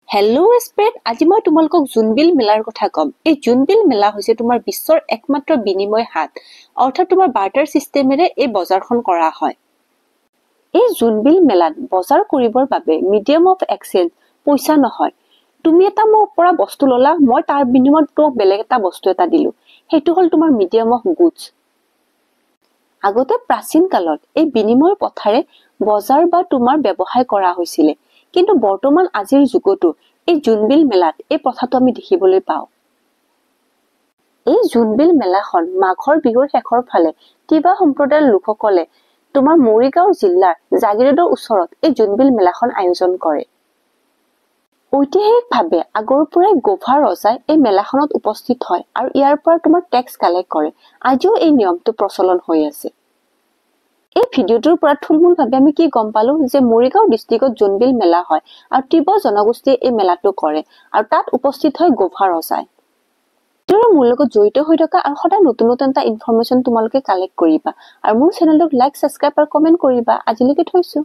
Hello' spread, আজি মই তোমালোকক জোনবিল মেলাৰ কথা ক'ম। এই জোনবিল মেলা হৈছে তোমাৰ বিশ্বৰ একমাত্ৰ বিনিময় হাট, অৰ্থাৎ তোমাৰ বাৰ্টাৰ চিষ্টেমেৰে এই বজাৰখন কৰা হয়। এই জোনবিল মেলাত বজাৰ কৰিবৰ বাবে মিডিয়াম অফ এক্সচেঞ্জ পইচা নহয়। তুমি এটা মোৰ পৰা বস্তু ললা, মই তাৰ বিনিময়ত তোমাক বেলেগ এটা বস্তু এটা দিলো। সেইটো হ'ল তোমাৰ মিডিয়াম অফ গুডছ। আগতে প্ৰাচীন কালত এই বিনিময় প্ৰথাৰে বজাৰ বা তোমাৰ ব্যৱসায় কৰা হৈছিলে, কিন্তু বৰ্তমান আজিৰ যুগতো এই জোনবিল মেলাত এই প্ৰথাটো আমি দেখিবলৈ পাওঁ। এই জোনবিল মেলাখন মাঘৰ বিহুৰ শেষৰ ফালে তিৱা সম্প্ৰদায়ৰ লোকসকলে তোমাৰ মৰিগাঁও জিলাৰ জাগিৰোডৰ ওচৰত এই জোনবিল মেলাখন আয়োজন কৰে। ঐতিহাসিকভাৱে আগৰ পৰাই গোভা ৰজাই এই মেলাখনত উপস্থিত হয় আৰু ইয়াৰ পৰা তোমাৰ টেক্স কালেক্ট কৰে। আজিও এই নিয়মটো প্ৰচলন হৈ আছে। এই ভিডিঅ'টোৰ পৰা থুলমূলভাৱে আমি কি গম পালো যে মৰিগাঁও ডিষ্ট্ৰিক্টত জোনবিল মেলা হয় আৰু তিৱা জনগোষ্ঠীয়ে এই মেলাটো কৰে আৰু তাত উপস্থিত হয় গোভা ৰজাই। মোৰ লগত জড়িত হৈ থকা আৰু সদায় নতুন নতুন এটা ইনফৰমেশ্যন তোমালোকে কালেক্ট কৰিবা আৰু মোৰ চেনেলটোক লাইক, ছাবস্ক্ৰাইব আৰু কমেণ্ট কৰিবা। আজিলৈকে থৈছো।